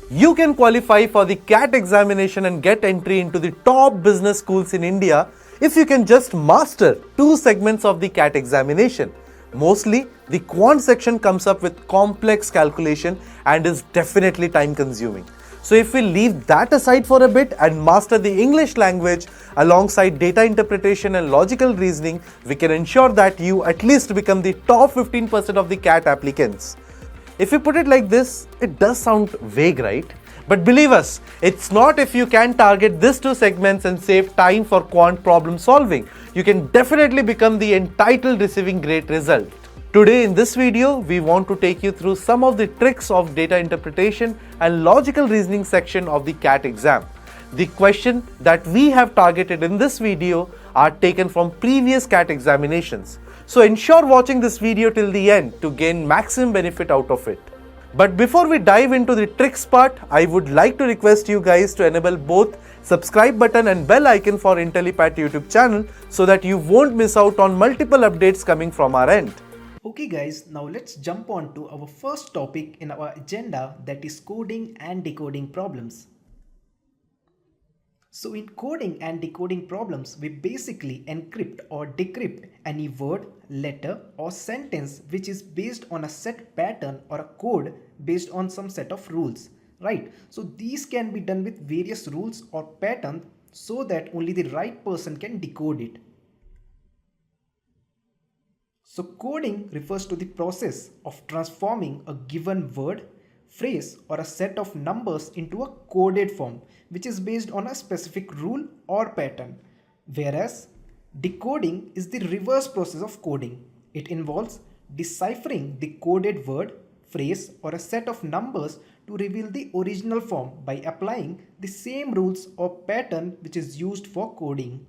You can qualify for the CAT examination and get entry into the top business schools in India if you can just master 2 segments of the CAT examination. Mostly, the quant section comes up with complex calculation and is definitely time consuming. So if we leave that aside for a bit and master the English language alongside data interpretation and logical reasoning, we can ensure that you at least become the top 15% of the CAT applicants. If you put it like this, it does sound vague, right? But believe us, it's not. If you can target these 2 segments and save time for quant problem solving, you can definitely become the entitled receiving great result. Today in this video, we want to take you through some of the tricks of data interpretation and logical reasoning section of the CAT exam. The question that we have targeted in this video are taken from previous CAT examinations. So ensure watching this video till the end to gain maximum benefit out of it. But before we dive into the tricks part, I would like to request you guys to enable both subscribe button and bell icon for Intellipaat YouTube channel so that you won't miss out on multiple updates coming from our end. Okay guys, now let's jump on to our first topic in our agenda, that is coding and decoding problems. So in coding and decoding problems, we basically encrypt or decrypt any word, letter or sentence which is based on a set pattern or a code based on some set of rules, right? So these can be done with various rules or patterns so that only the right person can decode it. So coding refers to the process of transforming a given word, phrase or a set of numbers into a coded form which is based on a specific rule or pattern, whereas decoding is the reverse process of coding. It involves deciphering the coded word, phrase or a set of numbers to reveal the original form by applying the same rules or pattern which is used for coding.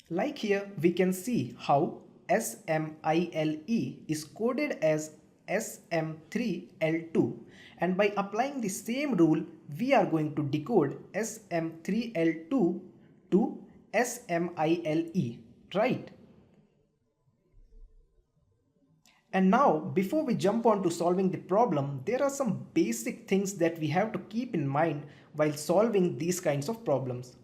Like here, we can see how SMILE is coded as SM3L2, and by applying the same rule, we are going to decode SM3L2 to SMILE, right? And now, before we jump on to solving the problem, there are some basic things that we have to keep in mind while solving these kinds of problems.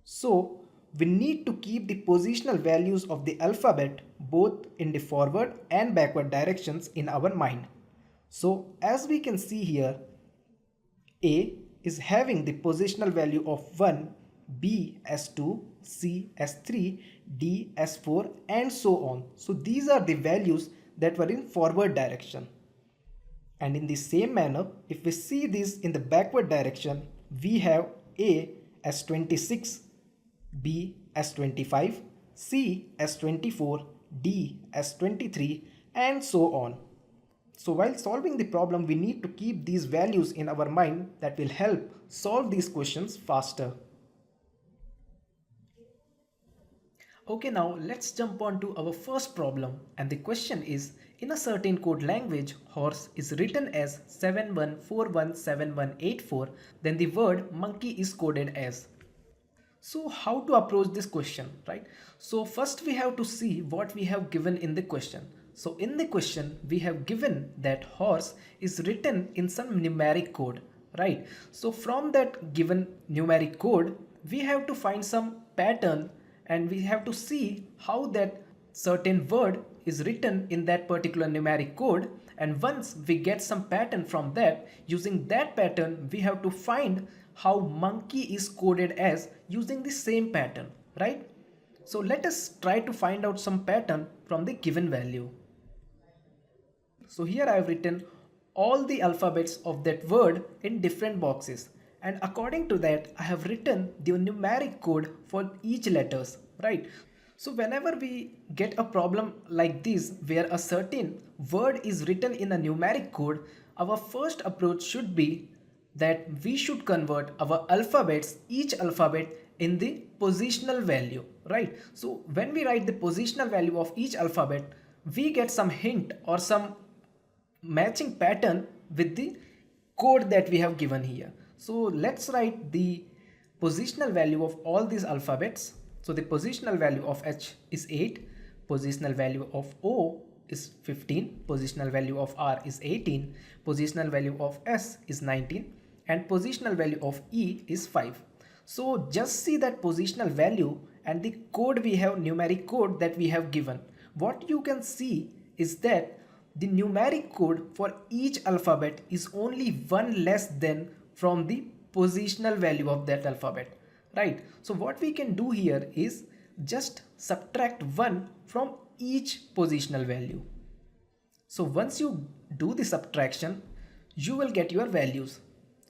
So, we need to keep the positional values of the alphabet both in the forward and backward directions in our mind. So as we can see here, A is having the positional value of 1, B as 2, C as 3, D as 4 and so on. So these are the values that were in forward direction. And in the same manner, if we see this in the backward direction, we have A as 26, B as 25, C as 24, D as 23 and so on. So while solving the problem, we need to keep these values in our mind that will help solve these questions faster. Okay, now let's jump on to our first problem, and the question is, in a certain code language, horse is written as 71417184, then the word monkey is coded as. So how to approach this question, right? So first we have to see what we have given in the question. So in the question, we have given that horse is written in some numeric code, right? So from that given numeric code, we have to find some pattern and we have to see how that certain word is written in that particular numeric code. And once we get some pattern from that, using that pattern, we have to find how monkey is coded as using the same pattern, right? So let us try to find out some pattern from the given value. So here I have written all the alphabets of that word in different boxes, and according to that I have written the numeric code for each letters, right? So whenever we get a problem like this where a certain word is written in a numeric code, our first approach should be that we should convert our alphabets, each alphabet, in the positional value, right? So when we write the positional value of each alphabet, we get some hint or some matching pattern with the code that we have given here. So let's write the positional value of all these alphabets. So the positional value of H is 8, positional value of O is 15, positional value of R is 18, positional value of S is 19, and positional value of E is 5. So just see that positional value and the code we have, numeric code that we have given. What you can see is that the numeric code for each alphabet is only one less than from the positional value of that alphabet, right? So what we can do here is just subtract 1 from each positional value. So once you do the subtraction, you will get your values.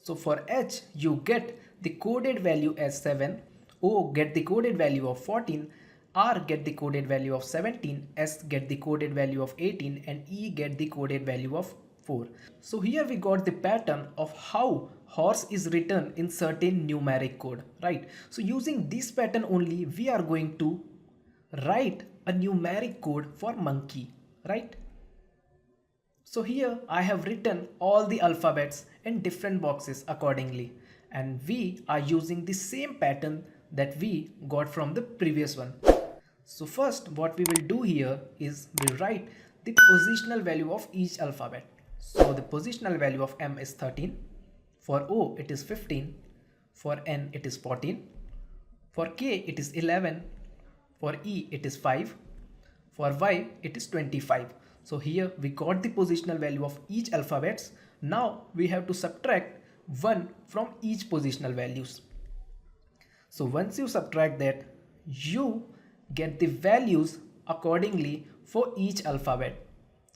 So for H, you get the coded value as 7, O get the coded value of 14, R get the coded value of 17, S get the coded value of 18, and E get the coded value of 4. So here we got the pattern of how horse is written in certain numeric code, right? So using this pattern only, we are going to write a numeric code for monkey, right? So here I have written all the alphabets in different boxes accordingly, and we are using the same pattern that we got from the previous one. So first what we will do here is we write the positional value of each alphabet. So the positional value of M is 13, for O it is 15, for N it is 14, for K it is 11, for E it is 5, for Y it is 25. So here we got the positional value of each alphabets. Now we have to subtract 1 from each positional values. So once you subtract that, you get the values accordingly for each alphabet.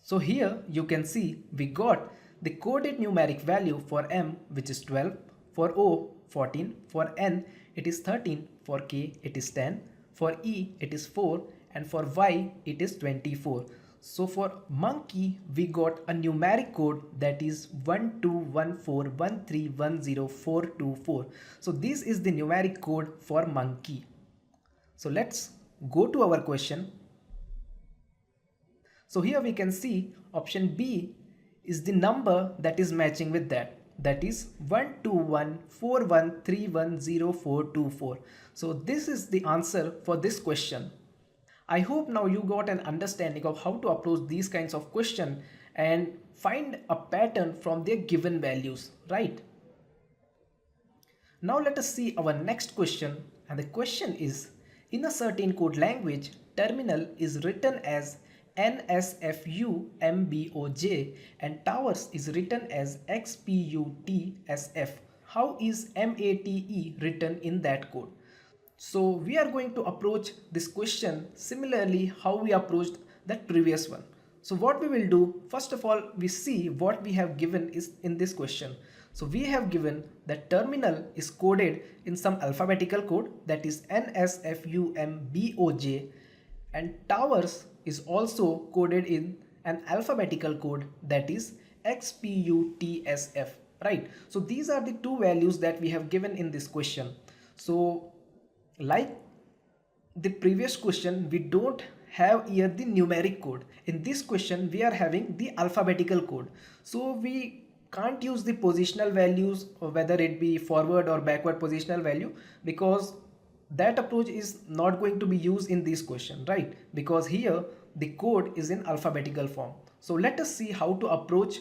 So here you can see we got the coded numeric value for M, which is 12, for O 14, for N it is 13, for K it is 10, for E it is 4, and for Y it is 24. So for monkey we got a numeric code that is 121413104424. So this is the numeric code for monkey. So let's go to our question. So here we can see option B is the number that is matching with that. That is 12141310424. So this is the answer for this question. I hope now you got an understanding of how to approach these kinds of questions and find a pattern from their given values, right? Now let us see our next question, and the question is, in a certain code language, terminal is written as NSFUMBOJ and towers is written as XPUTSF. How is MATE written in that code? So we are going to approach this question similarly how we approached that previous one. So what we will do, first of all, we see what we have given is in this question. So we have given that terminal is coded in some alphabetical code, that is NSFUMBOJ, and towers is also coded in an alphabetical code, that is XPUTSF, right? So these are the two values that we have given in this question. So like the previous question, we don't have here the numeric code. In this question we are having the alphabetical code, so we can't use the positional values, or whether it be forward or backward positional value, because that approach is not going to be used in this question, right? Because here the code is in alphabetical form. So let us see how to approach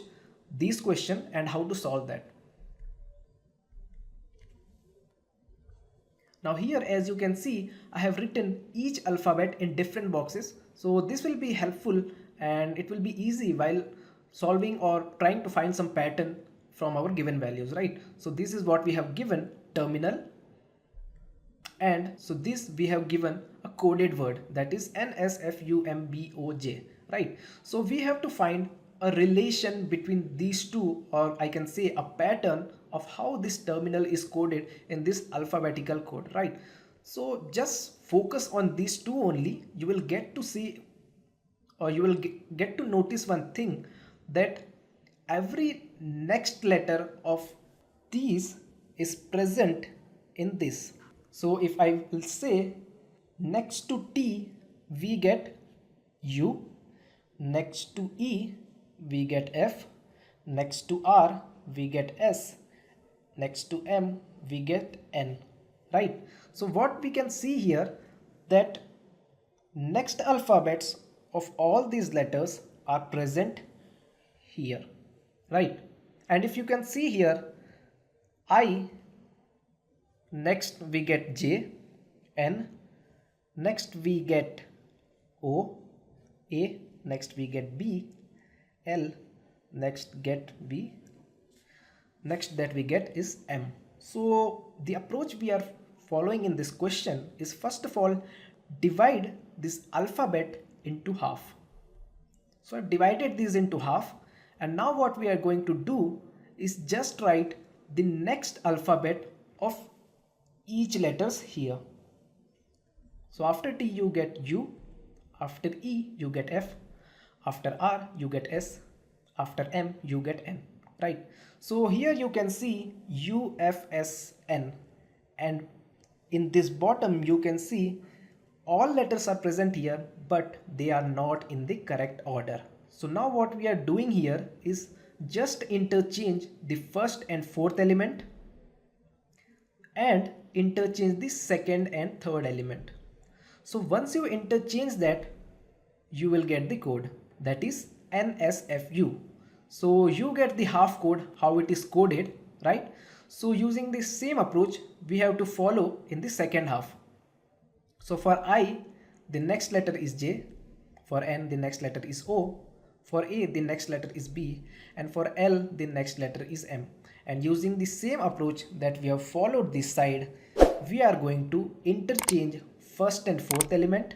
this question and how to solve that. Now here, as you can see, I have written each alphabet in different boxes. So this will be helpful and it will be easy while solving or trying to find some pattern from our given values, right? So this is what we have given, terminal, and so this we have given a coded word, that is NSFUMBOJ, right? So we have to find a relation between these two, or I can say a pattern of how this terminal is coded in this alphabetical code, right? So just focus on these two only. You will get to see, or you will get to notice one thing, that every next letter of these is present in this. So if I will say next to T we get U, next to E we get F, next to R we get S, next to M we get N, right? So what we can see here, that next alphabets of all these letters are present here, right? And if you can see here, I, next we get J, N, next we get O, A, next we get B, L, next get B, next that we get is M. So the approach we are following in this question is, first of all, divide this alphabet into half. So I've divided these into half, and now what we are going to do is just write the next alphabet of each letters here. So after T you get U, after E you get F, after R you get S, after M you get N, right? So here you can see U, F, S, N, and in this bottom you can see all letters are present here, but they are not in the correct order. So now what we are doing here is just interchange the first and fourth element and interchange the second and third element. So once you interchange that, you will get the code, that is NSFU. So you get the half code, how it is coded, right? So using the same approach we have to follow in the second half. So for I, the next letter is J, for N the next letter is O, for A the next letter is B, and for L the next letter is M. And using the same approach that we have followed this side, we are going to interchange first and fourth element,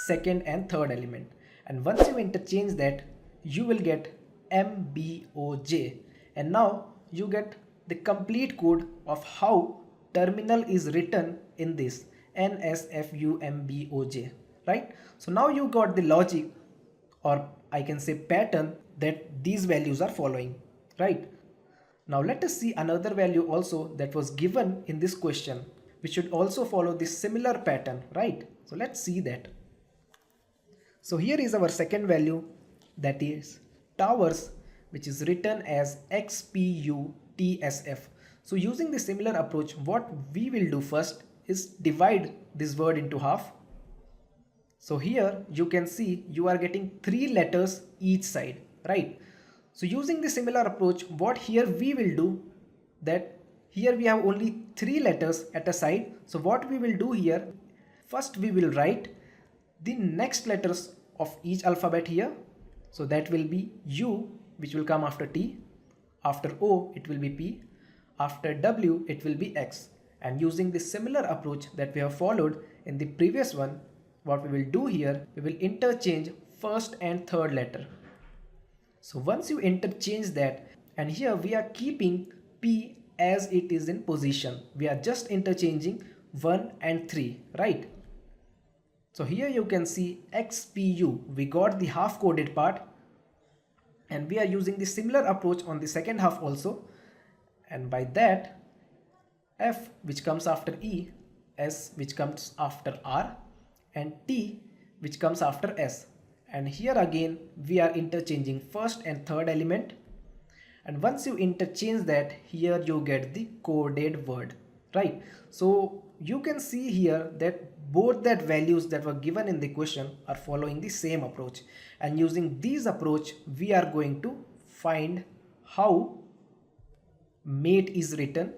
second and third element. And once you interchange that, you will get MBOJ. And now you get the complete code of how terminal is written in this NSFUMBOJ, right? So now you got the logic, or I can say pattern, that these values are following, right? Now let us see another value also that was given in this question, which should also follow this similar pattern, right? So let's see that. So here is our second value, that is towers, which is written as XPUTSF. So using the similar approach, what we will do first is divide this word into half. So here you can see you are getting 3 letters each side, right? So using the similar approach, what here we will do, that here we have only 3 letters at a side. So what we will do here, first we will write the next letters of each alphabet here. So that will be U, which will come after T, after O it will be P, after W it will be X. And using the similar approach that we have followed in the previous one, what we will do here, we will interchange first and third letter. So once you interchange that, and here we are keeping P as it is in position, we are just interchanging 1 and 3, right? So here you can see XPU, we got the half coded part, and we are using the similar approach on the second half also. And by that, F, which comes after E, S, which comes after R, and T, which comes after S. And here again we are interchanging first and third element, and once you interchange that, here you get the coded word, right? So you can see here that both that values that were given in the question are following the same approach, and using this approach we are going to find how mate is written,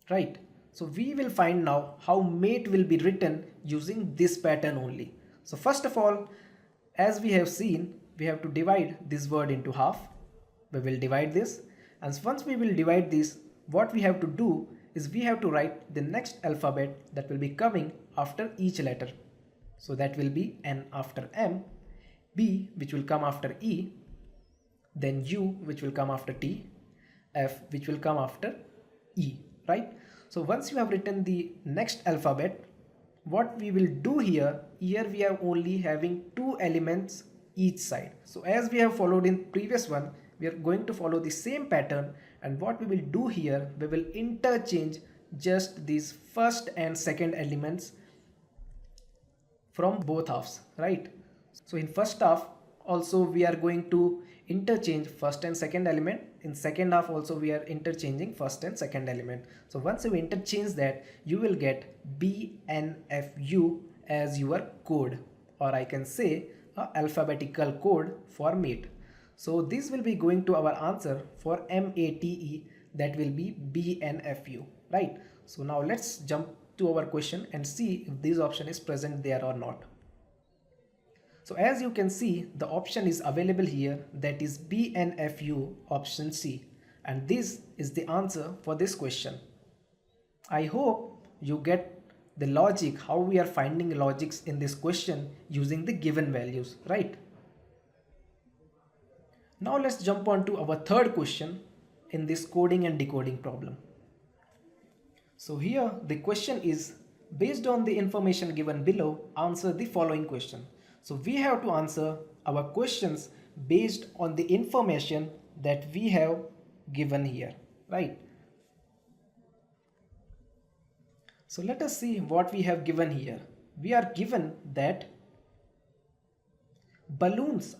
right? So we will find now how mate will be written using this pattern only. So first of all, as we have seen, we have to divide this word into half. We will divide this, and once we will divide this, what we have to do is we have to write the next alphabet that will be coming after each letter. So that will be N after M, B which will come after E, then U which will come after T, F which will come after E, right? So once you have written the next alphabet, what we will do here we are only having 2 elements each side. So as we have followed in previous one, we are going to follow the same pattern, and what we will do here, we will interchange just these first and second elements from both halves, right? So in first half also we are going to interchange first and second element. In second half also we are interchanging first and second element. So once you interchange that, you will get BNFU as your code, or I can say a alphabetical code for mate. So this will be going to our answer for MATE, that will be BNFU, right? So now let's jump to our question and see if this option is present there or not. So as you can see, the option is available here, that is BNFU option C, and this is the answer for this question. I hope you get the logic, how we are finding logics in this question using the given values, right? Now let's jump on to our third question in this coding and decoding problem. So here the question is, based on the information given below, answer the following question. So we have to answer our questions based on the information that we have given here, right? So let us see what we have given here. We are given that balloons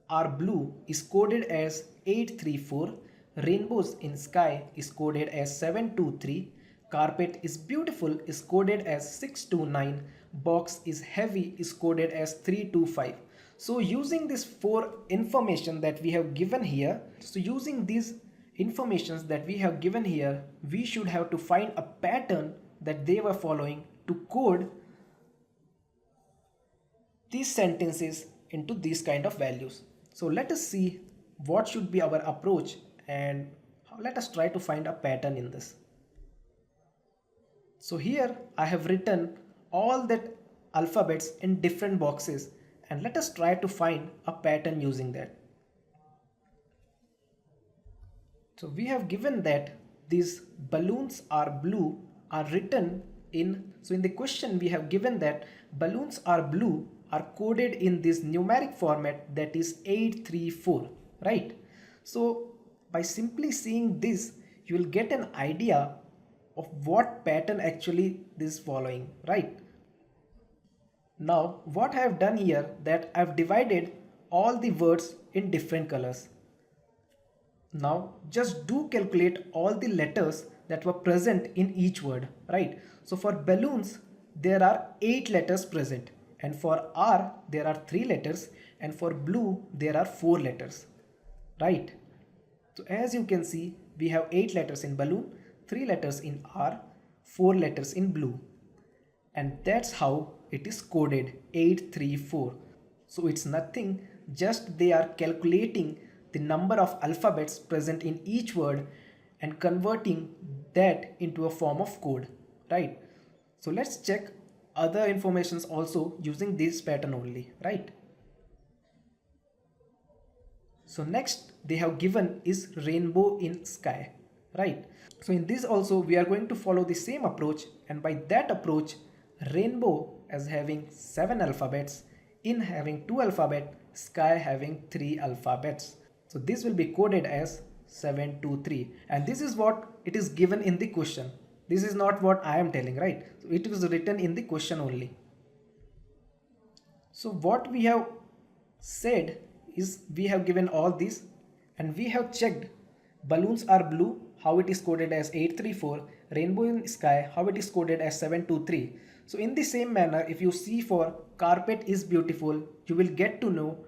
are blue is coded as 834, rainbows in sky is coded as 723, carpet is beautiful is coded as 629, box is heavy is coded as 325. So using this four information that we have given here, we should have to find a pattern that they were following to code these sentences into these kind of values. So let us see what should be our approach, and let us try to find a pattern in this. So here I have written all that alphabets in different boxes, and let us try to find a pattern using that. So we have given that these balloons are blue are written in, so in the question we have given that balloons are blue are coded in this numeric format, that is 834, right? So by simply seeing this, you will get an idea of what pattern actually this is following, right? Now what I have done here, that I have divided all the words in different colors. Now just do calculate all the letters that were present in each word, right? So for balloons there are 8 letters present, and for R there are 3 letters, and for blue there are 4 letters, right? So as you can see, we have 8 letters in balloon, 3 letters in R, 4 letters in blue, and that's how it is coded 834. So it's nothing, just they are calculating the number of alphabets present in each word and converting that into a form of code, right? So let's check other informations also using this pattern only, right? So next they have given is rainbow in sky, right? So in this also we are going to follow the same approach, and by that approach, rainbow as having 7 alphabets, in having 2 alphabets, sky having 3 alphabets. So this will be coded as 723, and this is what it is given in the question. This is not what I am telling, right? So it was written in the question only. So what we have said is, we have given all this and we have checked balloons are blue, how it is coded as 834, rainbow in sky, how it is coded as 723. So in the same manner, if you see for carpet is beautiful, you will get to know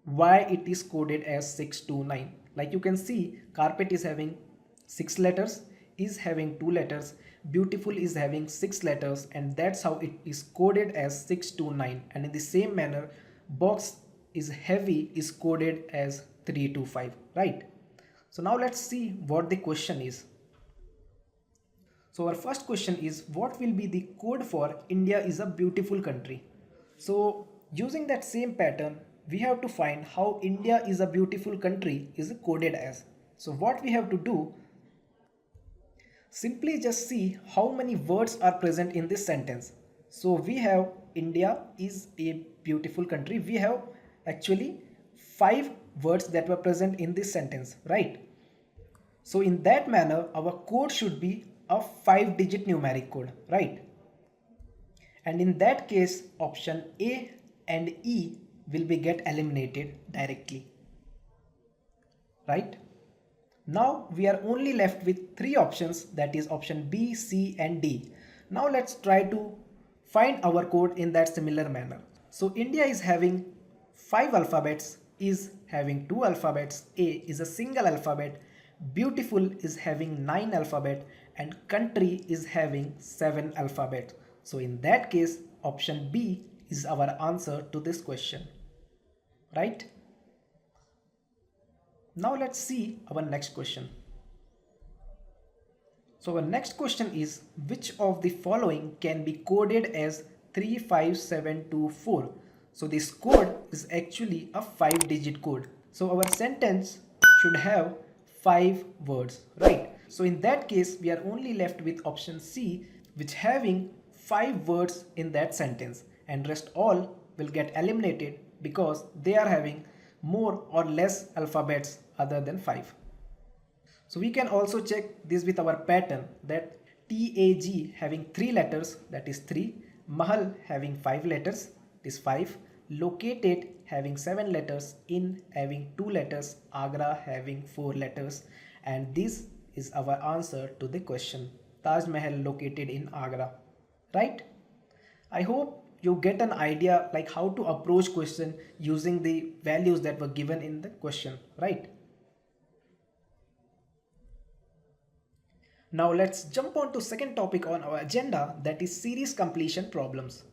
why it is coded as 629. Like you can see, carpet is having 6 letters, is having 2 letters, beautiful is having 6 letters, and that's how it is coded as 629. And in the same manner, box is heavy is coded as 325, right? So now let's see what the question is. So our first question is, what will be the code for India is a beautiful country? So using that same pattern, we have to find how India is a beautiful country is coded as. So what we have to do, simply just see how many words are present in this sentence. So we have India is a beautiful country. We have actually 5 words that were present in this sentence, right? So in that manner, our code should be a 5-digit numeric code, right? And in that case, option A and E will be get eliminated directly, right? Now we are only left with 3 options, that is option B, C and D. Now let's try to find our code in that similar manner. So India is having 5 alphabets is having 2 alphabets, A is a single alphabet, beautiful is having 9 alphabet, and country is having 7 alphabet. So in that case, option B is our answer to this question, right? Now let's see our next question. So our next question is, which of the following can be coded as 35724? So this code is actually a 5-digit code. So our sentence should have 5 words, right? So in that case, we are only left with option C, which having 5 words in that sentence, and rest all will get eliminated because they are having more or less alphabets other than 5. So we can also check this with our pattern, that TAG having 3 letters, that is 3, Mahal having 5 letters, is 5, located having 7 letters, in having 2 letters, Agra having 4 letters, and this is our answer to the question, Taj Mahal located in Agra, right? I hope you get an idea like how to approach question using the values that were given in the question, right? Now let's jump on to second topic on our agenda, that is series completion problems.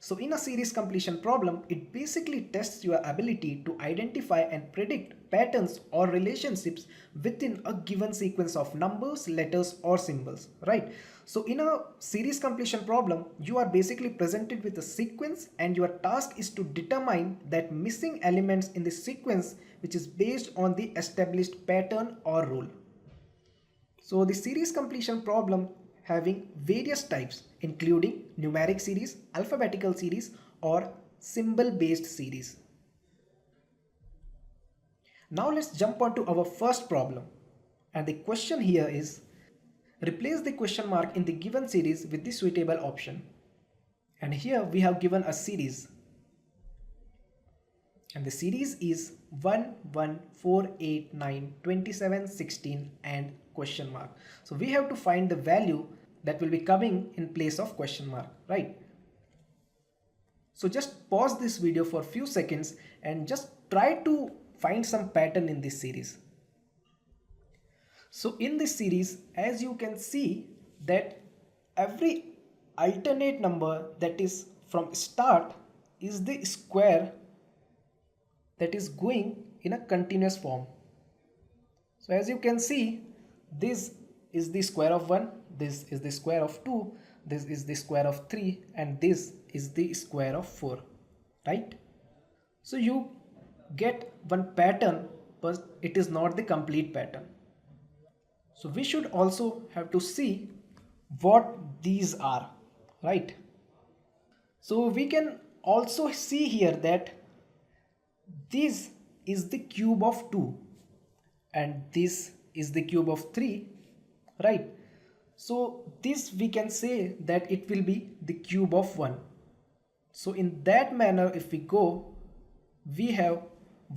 So in a series completion problem, it basically tests your ability to identify and predict patterns or relationships within a given sequence of numbers, letters or symbols, right? So in a series completion problem, you are basically presented with a sequence and your task is to determine that missing elements in the sequence which is based on the established pattern or rule. So the series completion problem having various types, including numeric series, alphabetical series or symbol based series. Now let's jump on to our first problem, and the question here is, replace the question mark in the given series with the suitable option. And here we have given a series, and the series is 1 1 4 8 9 27 16 and question mark. So we have to find the value that will be coming in place of question mark, right? So just pause this video for a few seconds and just try to find some pattern in this series. So in this series, as you can see, that every alternate number that is from start is the square that is going in a continuous form. So as you can see, this is the square of 1, this is the square of 2, this is the square of 3, and this is the square of 4, right? So you get one pattern, but it is not the complete pattern. So we should also have to see what these are, right? So we can also see here that this is the cube of 2 and this is the cube of 3, right? So this we can say that it will be the cube of 1. So in that manner, if we go, we have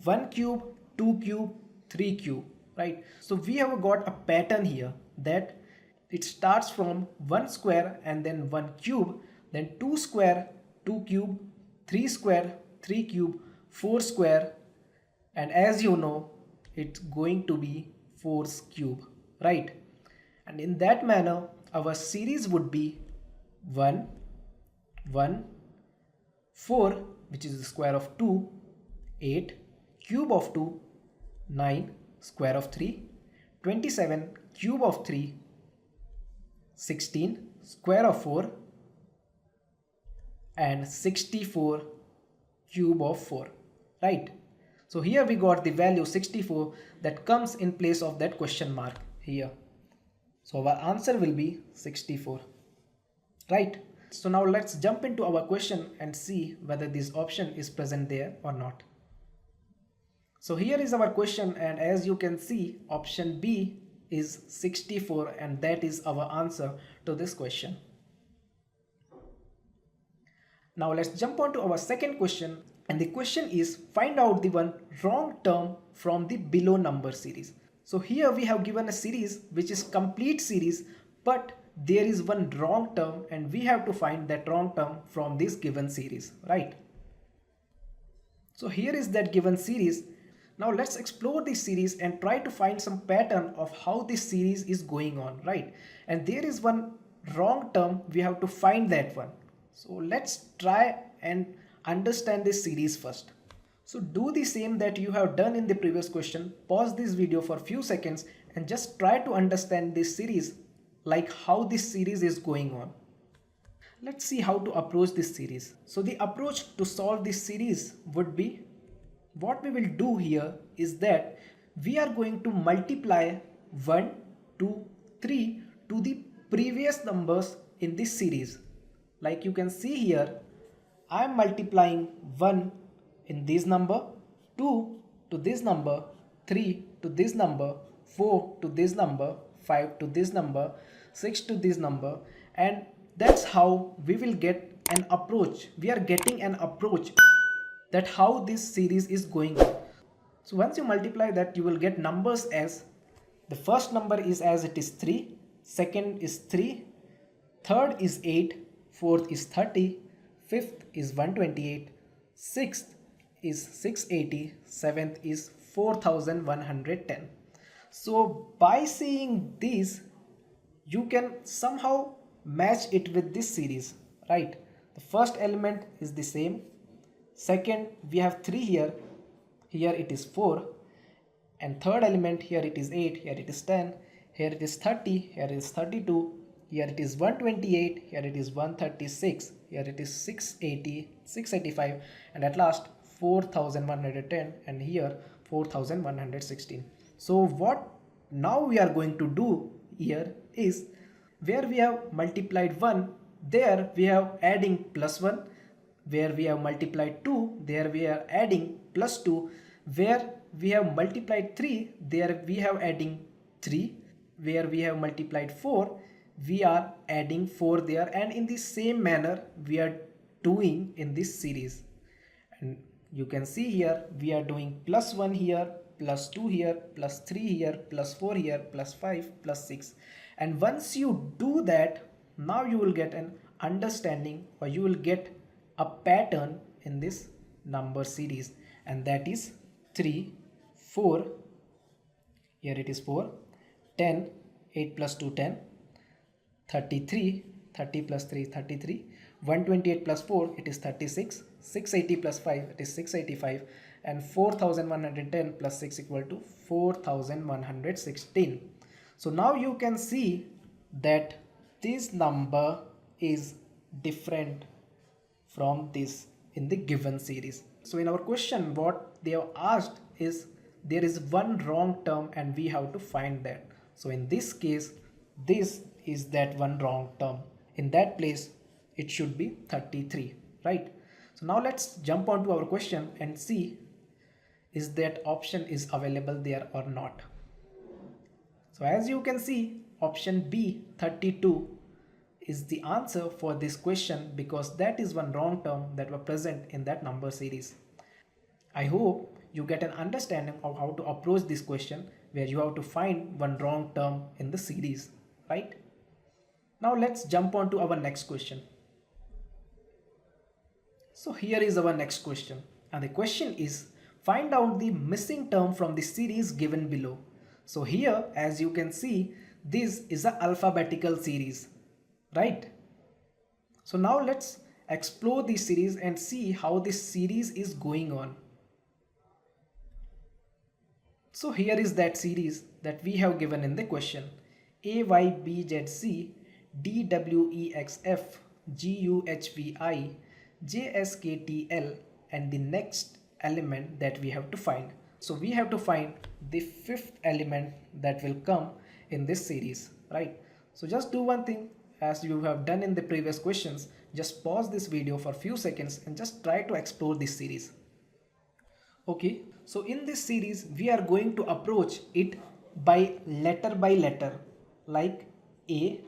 1 cube, 2 cube, 3 cube, right? So we have got a pattern here that it starts from 1 square and then 1 cube, then 2 square, 2 cube, 3 square, 3 cube, 4 square, and as you know, it's going to be 4 cube, right? And in that manner, our series would be 1, 1, 4, which is the square of 2, 8, cube of 2, 9, square of 3, 27, cube of 3, 16, square of 4, and 64, cube of 4, right? So here we got the value 64 that comes in place of that question mark here. So our answer will be 64, right? So now let's jump into our question and see whether this option is present there or not. So here is our question, and as you can see, option B is 64, and that is our answer to this question. Now let's jump on to our second question, and the question is, find out the one wrong term from the below number series. So here we have given a series which is complete series, but there is one wrong term and we have to find that wrong term from this given series, right? So here is that given series. Now let's explore this series and try to find some pattern of how this series is going on, right? And there is one wrong term, we have to find that one. So let's try and understand this series first. So do the same that you have done in the previous question. Pause this video for few seconds and just try to understand this series, like how this series is going on. Let's see how to approach this series. So the approach to solve this series would be, what we will do here is that we are going to multiply 1, 2, 3 to the previous numbers in this series. Like you can see here, I am multiplying 1 in this number, 2 to this number, 3 to this number, 4 to this number, 5 to this number, 6 to this number, and that's how we will get an approach. We are getting an approach that how this series is going on. So once you multiply that, you will get numbers as, the first number is as it is 3, second is 3, third is 8, fourth is 30, fifth is 128, sixth is 680, seventh is 4110. So by seeing these, you can somehow match it with this series, right? The first element is the same, second we have 3 here, here it is 4, and third element, here it is 8, here it is 10, here it is 30, here it is 32, here it is 128, here it is 136, here it is 680, 685, and at last 4110, and here 4116. So what now we are going to do here is, where we have multiplied 1, there we have adding plus 1, where we have multiplied 2, there we are adding plus 2, where we have multiplied 3, there we have adding 3, where we have multiplied 4, we are adding 4 there, and in the same manner we are doing in this series. And you can see here we are doing plus 1 here, plus 2 here, plus 3 here, plus 4 here, plus 5, plus 6. And once you do that, now you will get an understanding, or you will get a pattern in this number series, and that is 3, 4, here it is 4, 10, 8 plus 2, 10, 33, 30 plus 3, 33, 128 plus 4, it is 36, 680 plus 5, it is 685, and 4110 plus 6 equal to 4116. So now you can see that this number is different from this in the given series. So in our question, what they have asked is, there is one wrong term and we have to find that. So in this case, this is that one wrong term. In that place, it should be 33, right? So now let's jump on to our question and see, is that option is available there or not. So as you can see, option B, 32, is the answer for this question, because that is one wrong term that were present in that number series. I hope you get an understanding of how to approach this question, where you have to find one wrong term in the series, right? Now let's jump on to our next question. So here is our next question, and the question is, find out the missing term from the series given below. So here, as you can see, this is an alphabetical series, right? So now let's explore this series and see how this series is going on. So here is that series that we have given in the question: A, Y, B, Z, C, D, W, E, X, F, G, U, H, V, I, J, S, K, T, L, and the next element that we have to find. So we have to find the fifth element that will come in this series, right? So just do one thing, as you have done in the previous questions, just pause this video for a few seconds and just try to explore this series. Okay, so in this series, we are going to approach it by letter, like A.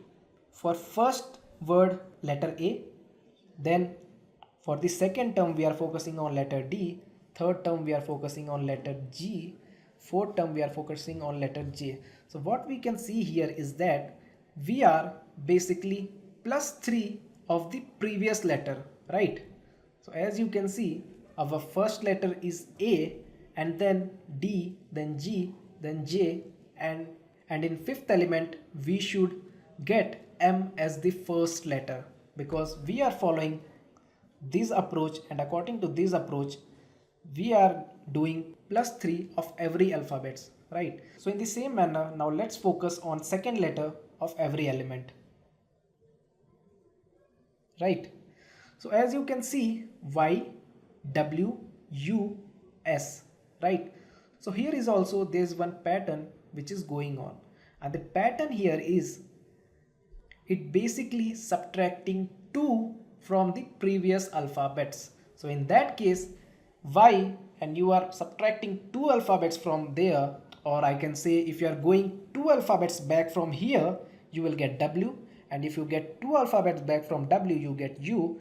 For first word, letter A. Then for the second term, we are focusing on letter D. Third term, we are focusing on letter G. Fourth term, we are focusing on letter J. So what we can see here is that we are basically plus 3 of the previous letter, right? So as you can see, our first letter is A, and then D, then G, then J, and in fifth element we should get M as the first letter, because we are following this approach, and according to this approach we are doing +3 of every alphabets, right? So in the same manner, now let's focus on second letter of every element, right? So as you can see, Y, W, U, S, right? So here is also there's one pattern which is going on, and the pattern here is it basically subtracting 2 from the previous alphabets. So in that case, Y, and you are subtracting 2 alphabets from there, or I can say if you are going 2 alphabets back from here, you will get W, and if you get 2 alphabets back from W, you get U,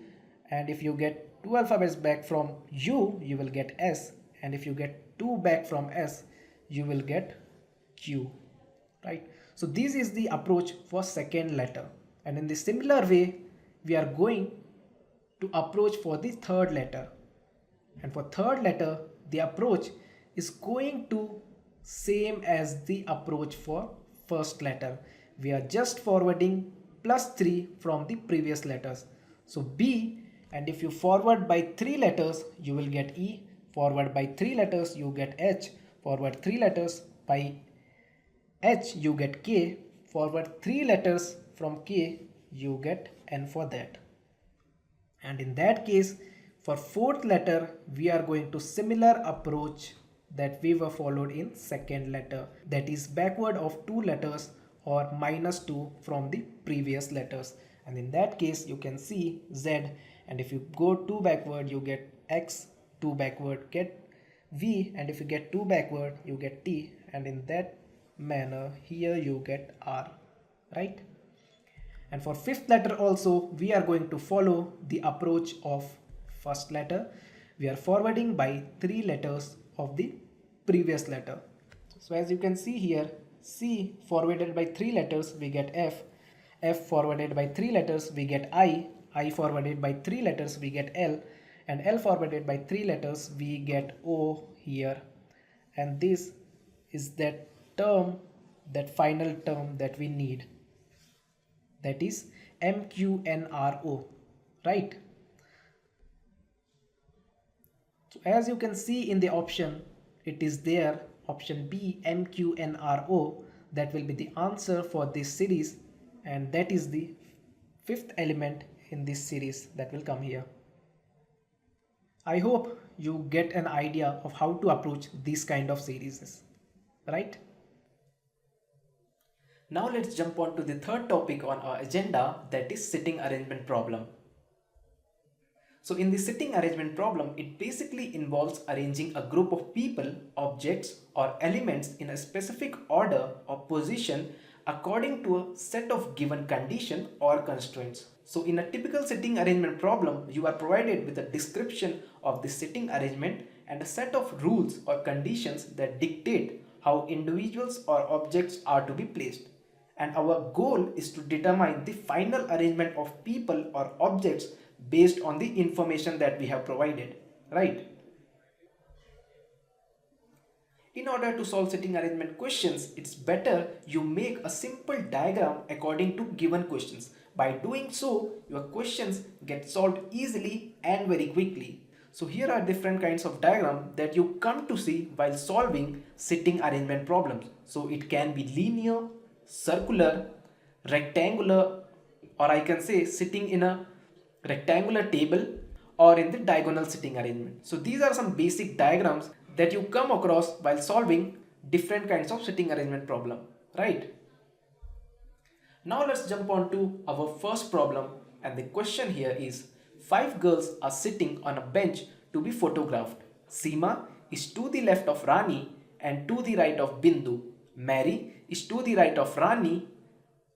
and if you get 2 alphabets back from U, you will get S, and if you get 2 back from S, you will get Q, right? So this is the approach for second letter, and in the similar way we are going to approach for the third letter, and for third letter the approach is going to same as the approach for first letter. We are just forwarding +3 from the previous letters. So B, and if you forward by 3 letters you will get E, forward by 3 letters you get H, forward 3 letters by H you get K, forward 3 letters from K you get N for that. And in that case, for fourth letter we are going to similar approach that we were followed in second letter, that is backward of 2 letters or -2 from the previous letters. And in that case you can see Z, and if you go 2 backward you get X, 2 backward get V, and if you get 2 backward you get T, and in that manner here you get R, right? And for fifth letter also we are going to follow the approach of first letter. We are forwarding by 3 letters of the previous letter. So as you can see here, C forwarded by 3 letters we get F, F forwarded by 3 letters we get I forwarded by 3 letters we get L, and L forwarded by 3 letters we get O here. And this is that term, that final term that we need, that is MQNRO, right? So as you can see in the option, it is there, option B, MQNRO, that will be the answer for this series, and that is the fifth element in this series that will come here. I hope you get an idea of how to approach these kind of series, right? Now let's jump on to the third topic on our agenda, that is sitting arrangement problem. So in the sitting arrangement problem, it basically involves arranging a group of people, objects or elements in a specific order or position according to a set of given condition or constraints. So in a typical sitting arrangement problem, you are provided with a description of the sitting arrangement and a set of rules or conditions that dictate how individuals or objects are to be placed. And our goal is to determine the final arrangement of people or objects based on the information that we have provided, right? In order to solve sitting arrangement questions, it's better you make a simple diagram according to given questions. By doing so, your questions get solved easily and very quickly. So here are different kinds of diagram that you come to see while solving sitting arrangement problems. So it can be linear, circular, rectangular, or I can say sitting in a rectangular table or in the diagonal sitting arrangement. So these are some basic diagrams that you come across while solving different kinds of sitting arrangement problem, right? Now let's jump on to our first problem, and the question here is 5 girls are sitting on a bench to be photographed. Seema is to the left of Rani and to the right of Bindu. Mary is to the right of Rani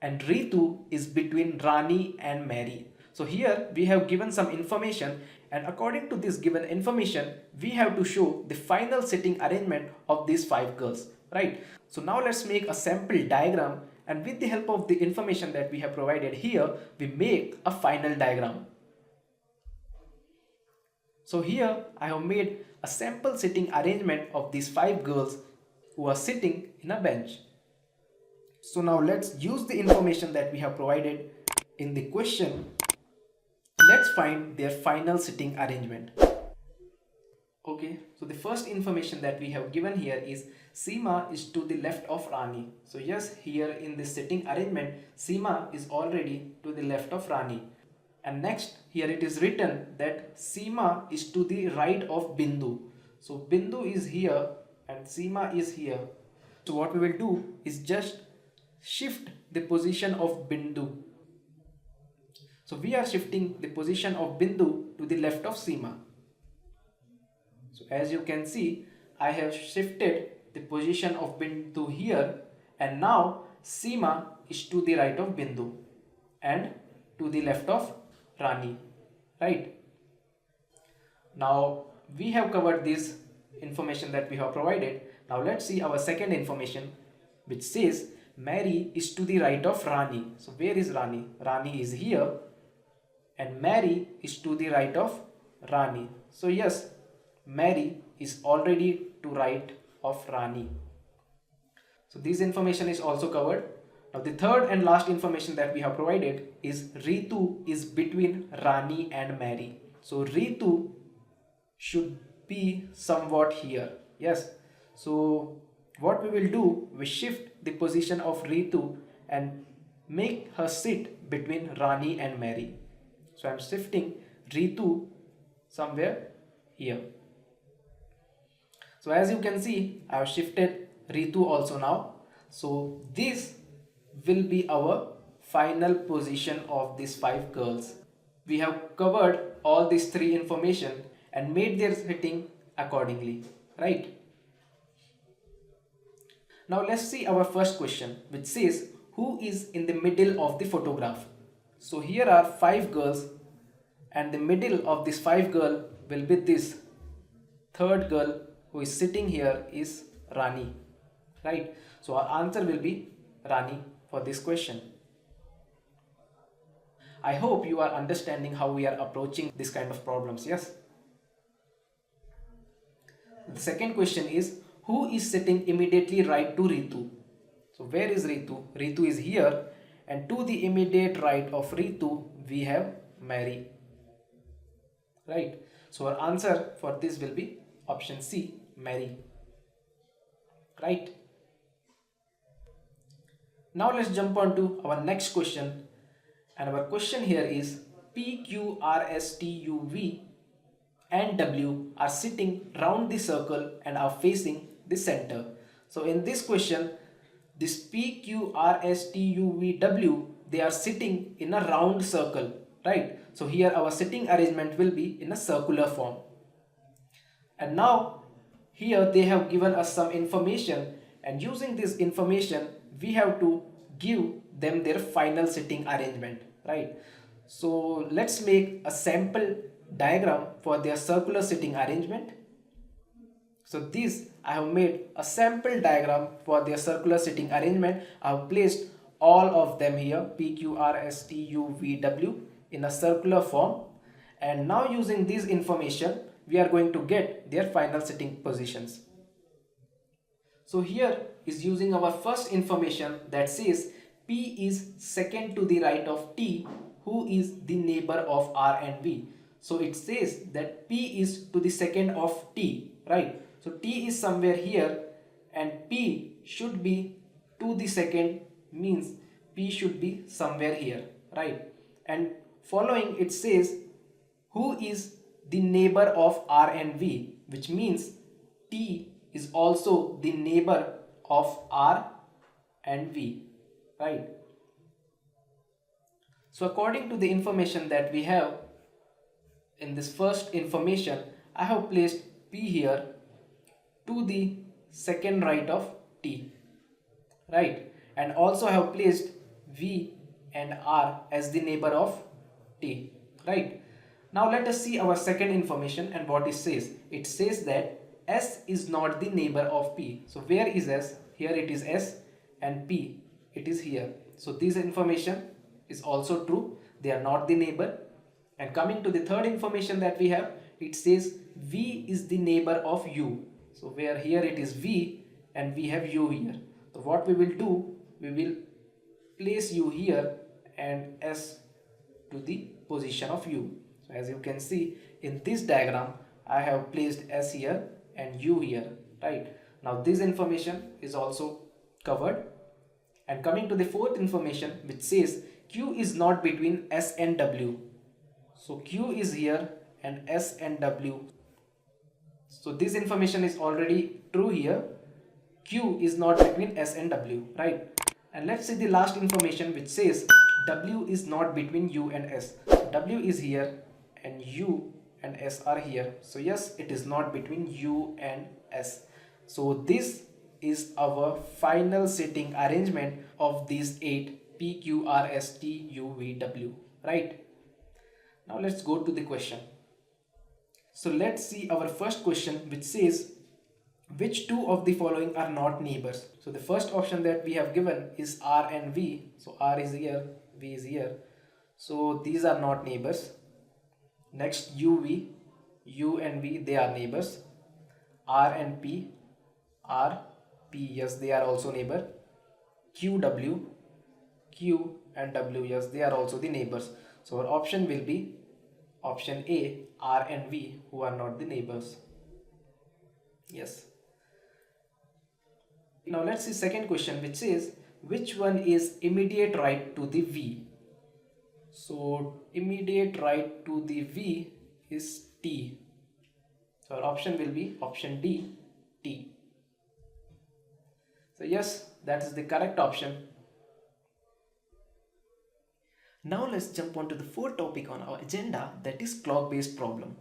and Ritu is between Rani and Mary. So here we have given some information, and according to this given information we have to show the final sitting arrangement of these 5 girls, right? So now let's make a sample diagram, and with the help of the information that we have provided here, we make a final diagram. So here I have made a sample sitting arrangement of these 5 girls who are sitting in a bench. So now let's use the information that we have provided in the question. Let's find their final sitting arrangement. Okay, so the first information that we have given here is Seema is to the left of Rani. So yes, here in this sitting arrangement, Seema is already to the left of Rani. And next, here it is written that Seema is to the right of Bindu. So Bindu is here and Seema is here. So what we will do is just shift the position of Bindu. So we are shifting the position of Bindu to the left of Seema. So as you can see, I have shifted the position of Bindu here, and now Seema is to the right of Bindu and to the left of Rani, right? Now we have covered this information that we have provided. Now let's see our second information, which says Mary is to the right of Rani. So where is Rani? Rani is here and Mary is to the right of Rani. So yes, Mary is already to right of Rani. So this information is also covered. Now the third and last information that we have provided is Ritu is between Rani and Mary. So Ritu should be somewhat here. Yes. So what we will do, we shift the position of Ritu and make her sit between Rani and Mary. So I am shifting Ritu somewhere here. So as you can see, I have shifted Ritu also now. So this will be our final position of these 5 girls. We have covered all these 3 information and made their sitting accordingly, right? Now let's see our first question, which says who is in the middle of the photograph. So here are 5 girls and the middle of this 5 girl will be this third girl who is sitting here is Rani, right? So our answer will be Rani for this question. I hope you are understanding how we are approaching this kind of problems, yes? The second question is who is sitting immediately right to Ritu? So where is Ritu? Ritu is here, and to the immediate right of Ritu we have Mary, right? So our answer for this will be option C, Mary, right? Now let's jump on to our next question, and our question here is P, Q, R, S, T, U, V and W are sitting round the circle and are facing the center. So in this question, this P, Q, R, S, T, U, V, W, they are sitting in a round circle, right? So here our sitting arrangement will be in a circular form. And now here they have given us some information, and using this information we have to give them their final sitting arrangement, right? So let's make a sample diagram for their circular sitting arrangement. So this I have made a sample diagram for their circular sitting arrangement. I have placed all of them here, P, Q, R, S, T, U, V, W in a circular form, and now using this information we are going to get their final sitting positions. So here is using our first information that says P is second to the right of T, who is the neighbor of R and V. So it says that P is to the second of T, right? So T is somewhere here and P should be to the second, means P should be somewhere here, right? And following it says who is the neighbor of R and V, which means T is also the neighbor of R and V, right? So according to the information that we have in this first information, I have placed P here to the second right of T, right? And also I have placed V and R as the neighbor of T, right? Now let us see our second information and what it says. It says that S is not the neighbor of P. So where is S? Here it is S, and P, it is here. So this information is also true. They are not the neighbor. And coming to the third information that we have, it says V is the neighbor of U. So where here it is V and we have U here. So what we will do, we will place U here and S to the position of U. So as you can see in this diagram, I have placed S here and U here, right? Now this information is also covered. And coming to the fourth information, which says Q is not between S and W. So Q is here and S and W. So this information is already true here. Q is not between S and W, right? And let's see the last information, which says W is not between U and S. So W is here and U and S are here. So yes, it is not between U and S. So this is our final setting arrangement of these 8 P, Q, R, S, T, U, V, W, right? Now let's go to the question. So let's see our first question, which says which two of the following are not neighbors. So the first option that we have given is R and V. So R is here, V is here. So these are not neighbors. Next UV, U and V, they are neighbors. R and P, R, P, yes, they are also neighbor. QW, Q and W, yes, they are also the neighbors. So our option will be option A, R and V, who are not the neighbors. Yes. Now let's see second question, which says which one is immediate right to the V. So immediate right to the V is T. So our option will be option D, T. So yes, that is the correct option. Now let's jump on to the fourth topic on our agenda, that is clock based problem.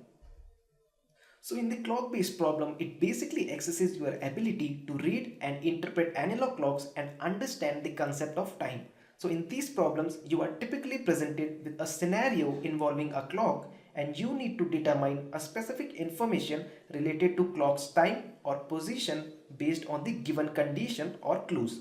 So in the clock based problem, it basically accesses your ability to read and interpret analog clocks and understand the concept of time. So in these problems, you are typically presented with a scenario involving a clock and you need to determine a specific information related to clock's time or position based on the given condition or clues.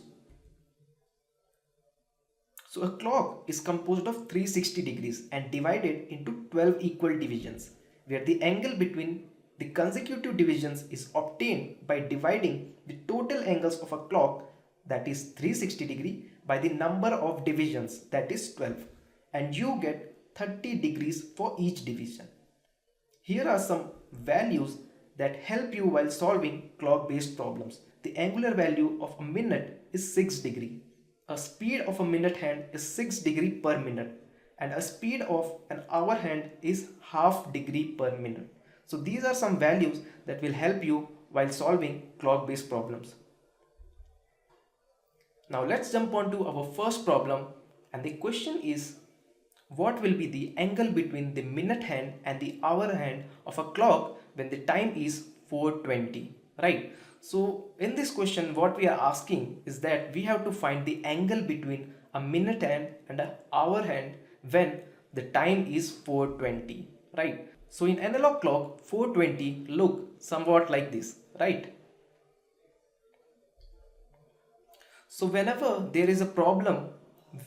So a clock is composed of 360 degrees and divided into 12 equal divisions, where the angle between the consecutive divisions is obtained by dividing the total angles of a clock, that is 360 degree, by the number of divisions, that is 12, and you get 30 degrees for each division. Here are some values that help you while solving clock based problems. The angular value of a minute is 6 degree. A speed of a minute hand is 6 degree per minute, and a speed of an hour hand is half degree per minute. So these are some values that will help you while solving clock based problems. Now let's jump on to our first problem, and the question is what will be the angle between the minute hand and the hour hand of a clock when the time is 4:20, right? So in this question, what we are asking is that we have to find the angle between a minute hand and an hour hand when the time is 4:20, right? So in analog clock, 4:20 look somewhat like this, right? So whenever there is a problem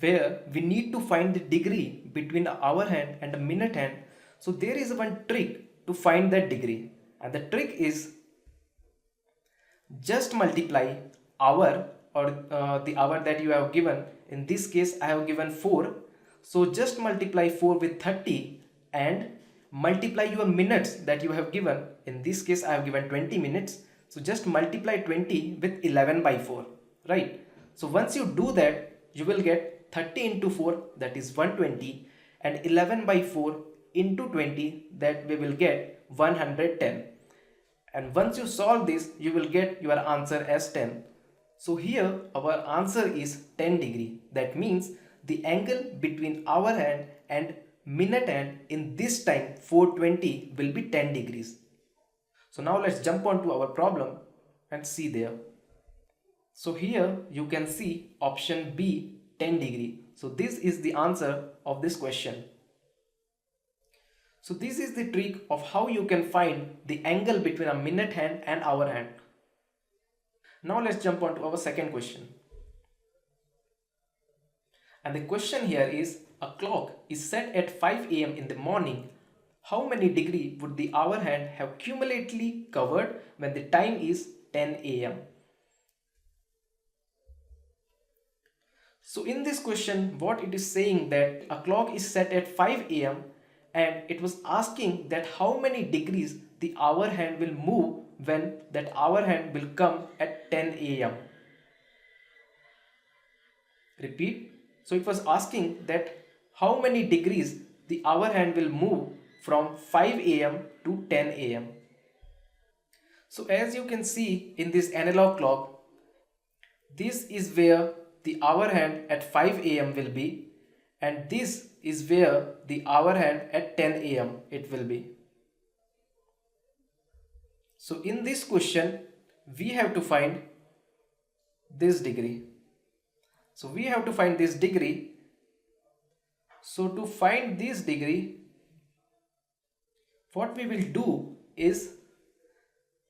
where we need to find the degree between the hour hand and the minute hand, so there is one trick to find that degree, and the trick is just multiply hour or the hour that you have given. In this case I have given 4, so just multiply 4 with 30 and multiply your minutes that you have given. In this case I have given 20 minutes, so just multiply 20 with 11 by 4, right? So once you do that, you will get 30 into 4, that is 120, and 11 by 4 into 20, that we will get 110. And once you solve this, you will get your answer as 10. So here our answer is 10 degree. That means the angle between hour hand and minute hand in this time 4:20 will be 10 degrees. So now let's jump on to our problem and see there. So here you can see option B, 10 degree. So this is the answer of this question. So this is the trick of how you can find the angle between a minute hand and hour hand. Now let's jump on to our second question. And the question here is, a clock is set at 5 a.m. in the morning. how many degree would the hour hand have cumulatively covered when the time is 10 a.m.? So in this question, what it is saying that a clock is set at 5 a.m. and it was asking that how many degrees the hour hand will move when that hour hand will come at 10 a.m. Repeat. So it was asking that how many degrees the hour hand will move from 5 a.m. to 10 a.m. So as you can see in this analog clock, this is where the hour hand at 5 a.m. will be, and this is where the hour hand at 10 a.m. it will be. So in this question, we have to find this degree. So we have to find this degree. So to find this degree, what we will do is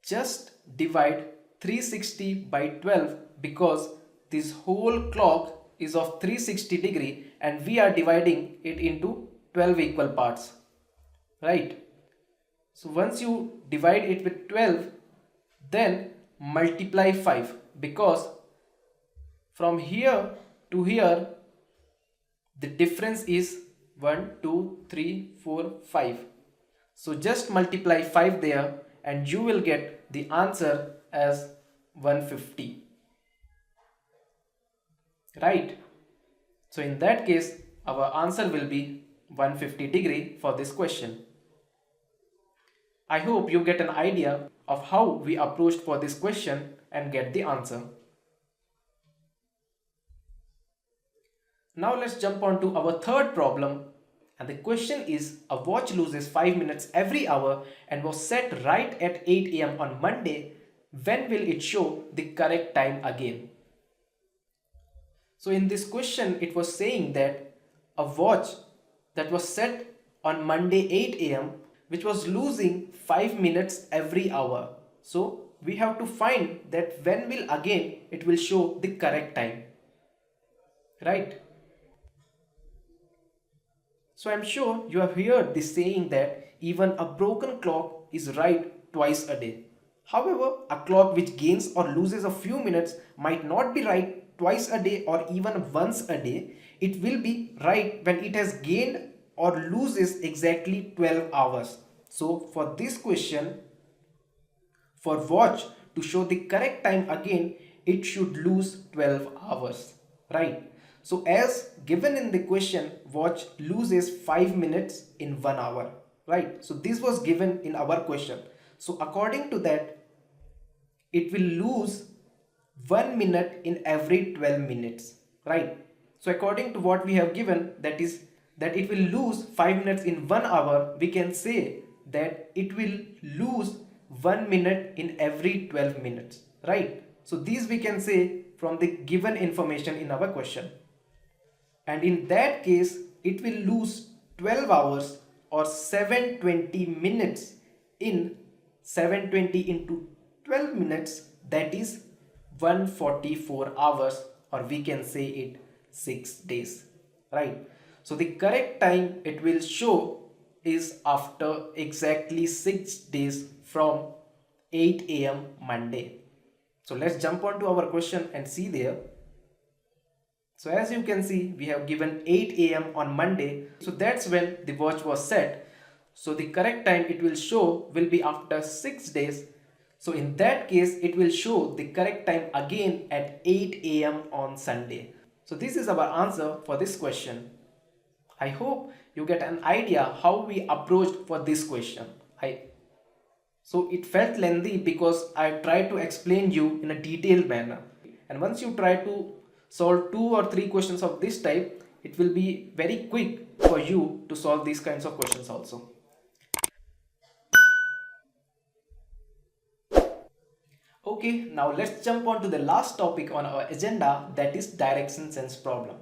just divide 360 by 12, because this whole clock is of 360 degree and we are dividing it into 12 equal parts, right? So once you divide it with 12, then multiply 5, because from here to here the difference is 1, 2, 3, 4, 5. So just multiply 5 there and you will get the answer as 150. Right? So in that case, our answer will be 150 degree for this question. I hope you get an idea of how we approached for this question and get the answer. Now let's jump on to our third problem, and the question is a watch loses 5 minutes every hour and was set right at 8 a.m. on Monday. When will it show the correct time again? So in this question it was saying that a watch that was set on Monday 8 a.m. which was losing 5 minutes every hour. So we have to find that when will again it will show the correct time. Right? So I'm sure you have heard this saying that even a broken clock is right twice a day. However, a clock which gains or loses a few minutes might not be right twice a day or even once a day. It will be right when it has gained or loses exactly 12 hours. So for this question, for watch to show the correct time again, it should lose 12 hours, right? So as given in the question, watch loses 5 minutes in 1 hour, right? So this was given in our question. So according to that, it will lose 1 minute in every 12 minutes, right? So according to what we have given, that is that it will lose 5 minutes in 1 hour, we can say that it will lose 1 minute in every 12 minutes, right? So these we can say from the given information in our question. And in that case, it will lose 12 hours or 720 minutes in 720 into 12 minutes, that is 144 hours, or we can say it 6 days, right? So the correct time it will show is after exactly 6 days from 8 a.m. Monday. So let's jump on to our question and see there. So as you can see, we have given 8 a.m. on Monday. So that's when the watch was set. So the correct time it will show will be after 6 days. So in that case, it will show the correct time again at 8 a.m. on Sunday. So this is our answer for this question. I hope you get an idea how we approached for this question. So it felt lengthy because I tried to explain you in a detailed manner. And once you try to solve 2 or 3 questions of this type, it will be very quick for you to solve these kinds of questions also. Okay, now let's jump on to the last topic on our agenda, that is direction sense problem.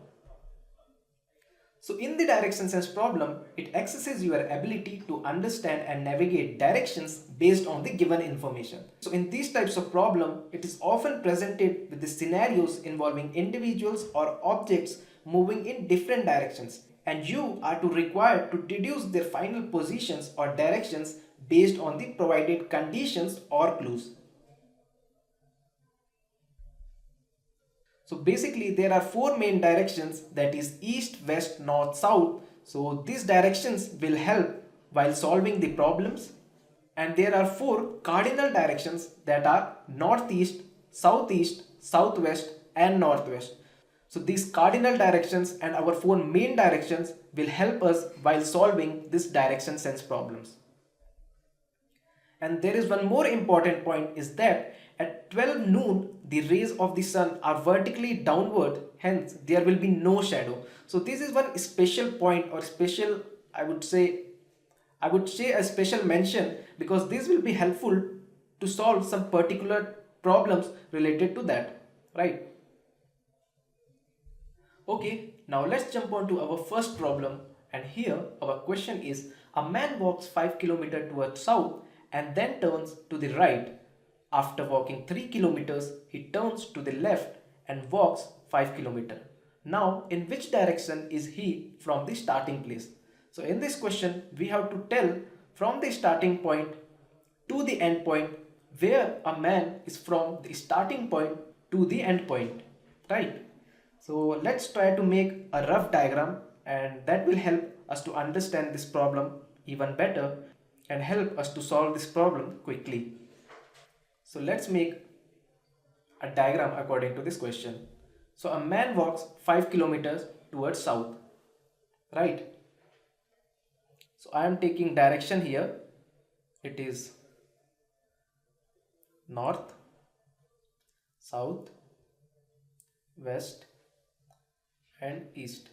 So in the direction sense problem, it accesses your ability to understand and navigate directions based on the given information. So in these types of problem, it is often presented with the scenarios involving individuals or objects moving in different directions, and you are to required to deduce their final positions or directions based on the provided conditions or clues. So basically there are four main directions, that is east, west, north, south. So these directions will help while solving the problems, and there are four cardinal directions, that are northeast, southeast, southwest and northwest. So these cardinal directions and our four main directions will help us while solving this direction sense problems. And there is one more important point, is that at 12 noon the rays of the sun are vertically downward, hence there will be no shadow. So this is one special point, or special, I would say a special mention, because this will be helpful to solve some particular problems related to that, right? Okay, now let's jump on to our first problem, and here our question is: a man walks 5 km towards south and then turns to the right. After walking 3 kilometers, he turns to the left and walks 5 km. Now, in which direction is he from the starting place? So in this question, we have to tell from the starting point to the end point where a man is from the starting point to the end point, right? So let's try to make a rough diagram, and that will help us to understand this problem even better and help us to solve this problem quickly. So let's make a diagram according to this question. So a man walks 5 kilometers towards south, right? So I am taking direction here. It is north, south, west and east.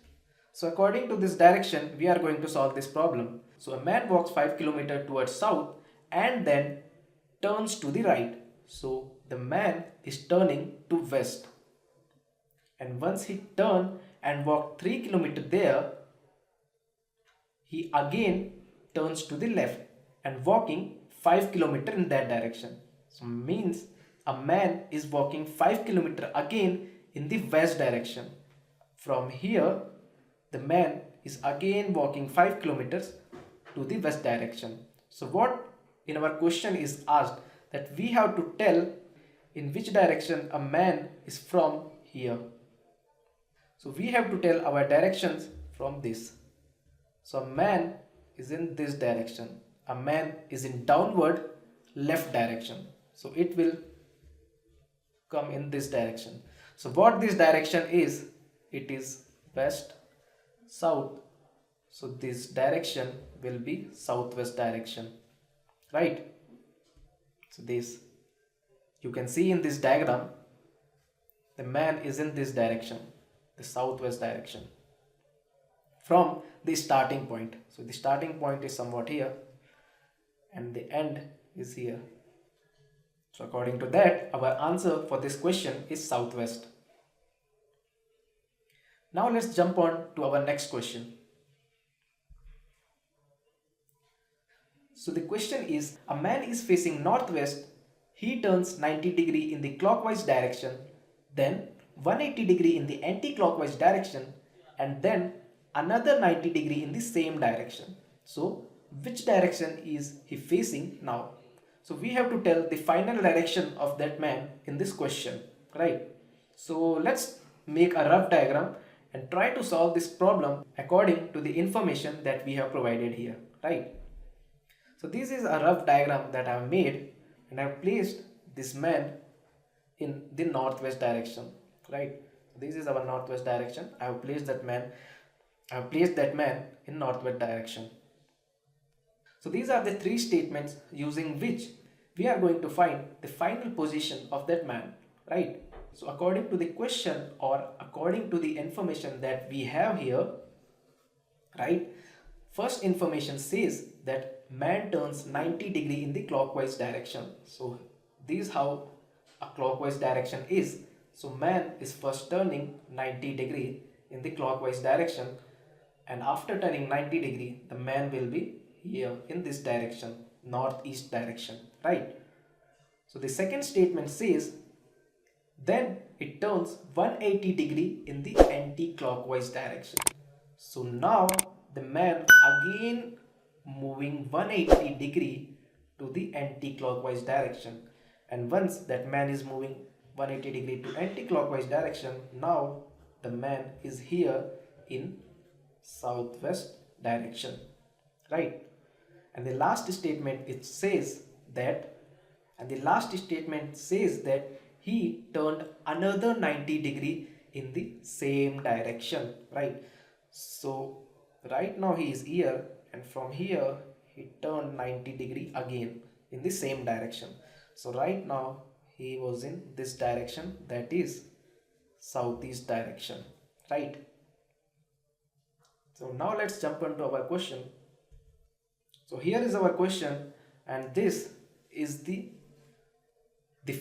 So according to this direction, we are going to solve this problem. So a man walks 5 km towards south and then turns to the right. So the man is turning to west. And once he turned and walked 3 km there, he again turns to the left and walking 5 km in that direction. So means a man is walking 5 km again in the west direction. From here, the man is again walking 5 kilometers to the west direction. So what in our question is asked, that we have to tell in which direction a man is from here. So we have to tell our directions from this. So a man is in this direction. A man is in downward left direction. So it will come in this direction. So what this direction is, it is west, south. So this direction will be southwest direction, right? So this, you can see in this diagram, the man is in this direction, the southwest direction, from the starting point. So the starting point is somewhat here and the end is here. So according to that, our answer for this question is southwest. Now let's jump on to our next question. So the question is, a man is facing northwest, he turns 90° in the clockwise direction, then 180° in the anti-clockwise direction, and then another 90° in the same direction. So which direction is he facing now? So we have to tell the final direction of that man in this question, right? So let's make a rough diagram and try to solve this problem according to the information that we have provided here, right? So this is a rough diagram that I have made, and I have placed this man in the northwest direction, right? So this is our northwest direction. I have placed that man in northwest direction. So these are the three statements using which we are going to find the final position of that man, right? So according to the question, or according to the information that we have here, right? First information says that man turns 90° in the clockwise direction. So this is how a clockwise direction is. So man is first turning 90° in the clockwise direction, and after turning 90°, the man will be here in this direction, northeast direction, right? So the second statement says, then it turns 180° in the anti-clockwise direction. So now the man again moving 180 degree to the anti-clockwise direction, and once that man is moving 180 degree to anti-clockwise direction, now the man is here in southwest direction, right? And the last statement it says that he turned another 90 degree in the same direction, right? So right now he is here, and from here he turned 90 degree again in the same direction. So right now he was in this direction, that is southeast direction, right? So now let's jump into our question. So here is our question, and this is the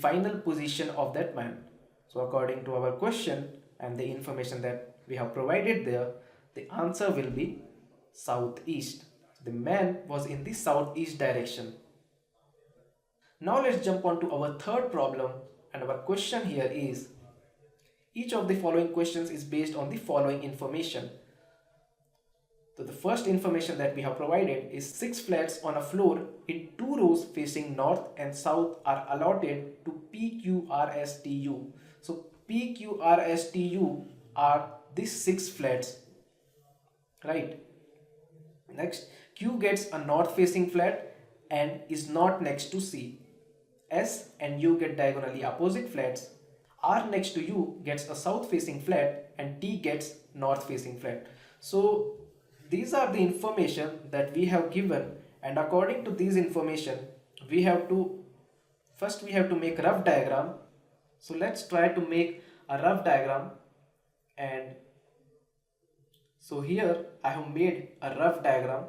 final position of that man. So according to our question and the information that we have provided there, the answer will be southeast. The man was in the southeast direction. Now let's jump on to our third problem, and our question here is, each of the following questions is based on the following information. So the first information that we have provided is 6 flats on a floor in 2 rows facing north and south are allotted to PQRSTU. So PQRSTU are these 6 flats, right? Next, Q gets a north facing flat and is not next to C. S and U get diagonally opposite flats. R next to U gets a south facing flat and T gets north facing flat. So these are the information that we have given, and according to these information we have to make a rough diagram. So let's try to make a rough diagram, and so here I have made a rough diagram,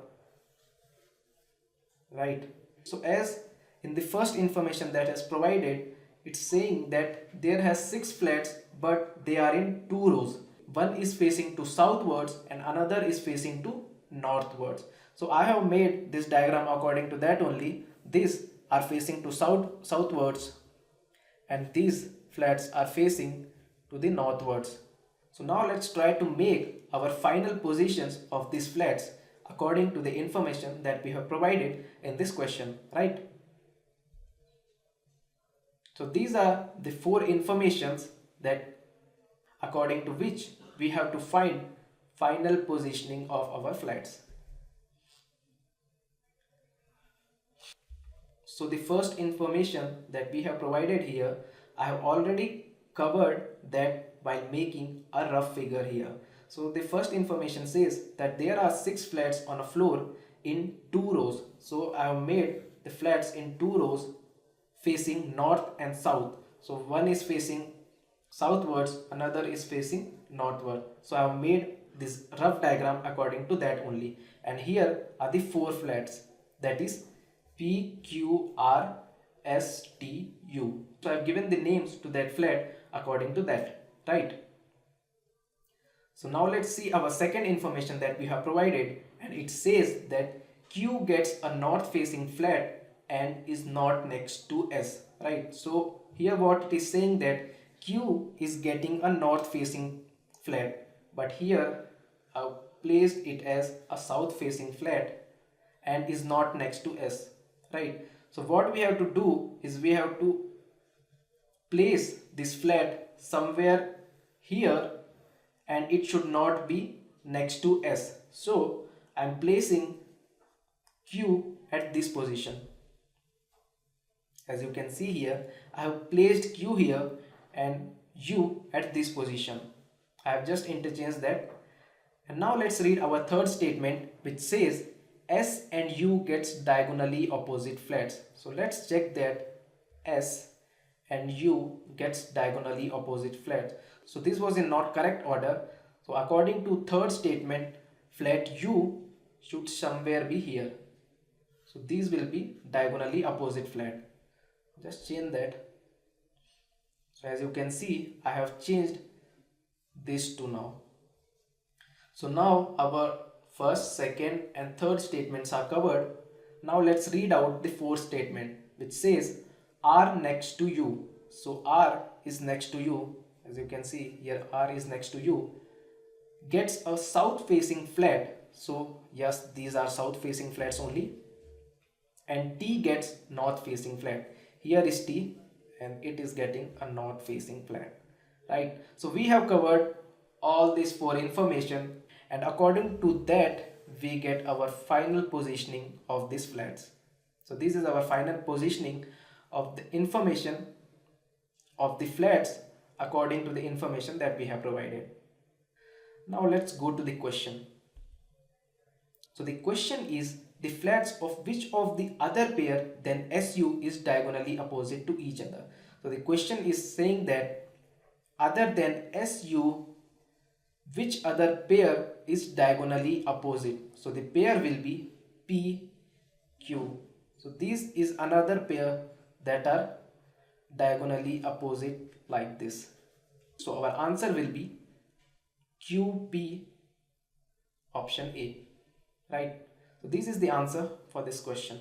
right? So as in the first information that is provided, it's saying that there has 6 flats but they are in 2 rows. One is facing to southwards and another is facing to northwards. So I have made this diagram according to that only. These are facing to southwards and these flats are facing to the northwards. So now let's try to make our final positions of these flats according to the information that we have provided in this question, right? So these are the 4 informations that according to which we have to find final positioning of our flats. So the first information that we have provided here, I have already covered that while making a rough figure here. So the first information says that there are 6 flats on a floor in 2 rows. So I have made the flats in 2 rows facing north and south. So one is facing southwards, another is facing northward. So I have made this rough diagram according to that only. And here are the 4 flats, that is P, Q, R, S, T, U. So I have given the names to that flat according to that, right? So now let's see our second information that we have provided, and it says that Q gets a north facing flat and is not next to S, right? So here what it is saying that Q is getting a north facing flat, but here I placed it as a south facing flat and is not next to S, right? So what we have to do is we have to place this flat somewhere here and it should not be next to S. So I am placing Q at this position. As you can see here, I have placed Q here and U at this position. I have just interchanged that. And now let's read our third statement, which says S and U gets diagonally opposite flats. So let's check that S and U gets diagonally opposite flats. So this was in not correct order. So according to third statement, flat U should somewhere be here. So these will be diagonally opposite flat. Just change that. So as you can see, I have changed this to now. So now our first, second and third statements are covered. Now let's read out the fourth statement, which says R next to U. So R is next to U. As you can see here, R is next to U. gets a south facing flat. So yes, these are south facing flats only. And T gets north facing flat. Here is T and it is getting a north facing flat, right? So we have covered all this for information, and according to that we get our final positioning of these flats. So this is our final positioning of the information of the flats according to the information that we have provided. Now let's go to the question. So the question is, the flats of which of the other pair than SU is diagonally opposite to each other. So the question is saying that other than SU, which other pair is diagonally opposite. So the pair will be PQ. So this is another pair that are diagonally opposite like this. So our answer will be QP, option A, right? So this is the answer for this question.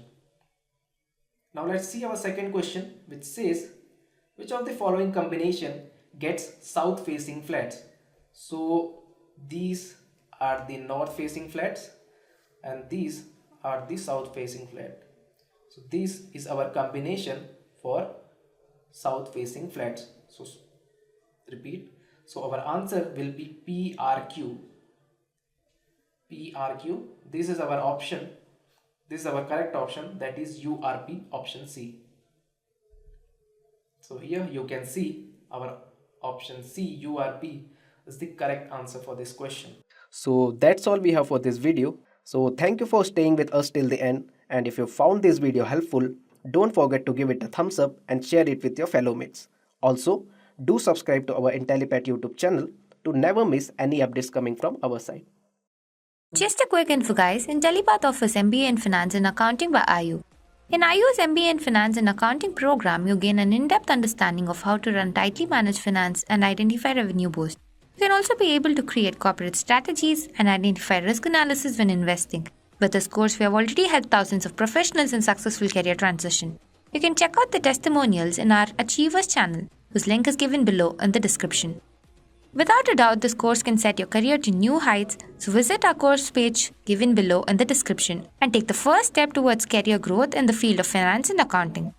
Now let's see our second question, which says, which of the following combination gets south facing flats? So these are the north facing flats and these are the south facing flat. So this is our combination for south facing flats. So repeat. So our answer will be PRQ. PRQ. This is our option. This is our correct option, that is URP, option C. So here you can see our option C, URP, is the correct answer for this question. So that's all we have for this video. So thank you for staying with us till the end, and if you found this video helpful, don't forget to give it a thumbs up and share it with your fellow mates. Also, do subscribe to our Intellipaat YouTube channel to never miss any updates coming from our side. Just a quick info guys, Intellipaat offers MBA in Finance and Accounting by IU. In IU's MBA in Finance and Accounting program, you gain an in-depth understanding of how to run tightly managed finance and identify revenue boosts. You can also be able to create corporate strategies and identify risk analysis when investing. With this course, we have already helped thousands of professionals in successful career transition. You can check out the testimonials in our Achievers channel, whose link is given below in the description. Without a doubt, this course can set your career to new heights, so visit our course page given below in the description and take the first step towards career growth in the field of finance and accounting.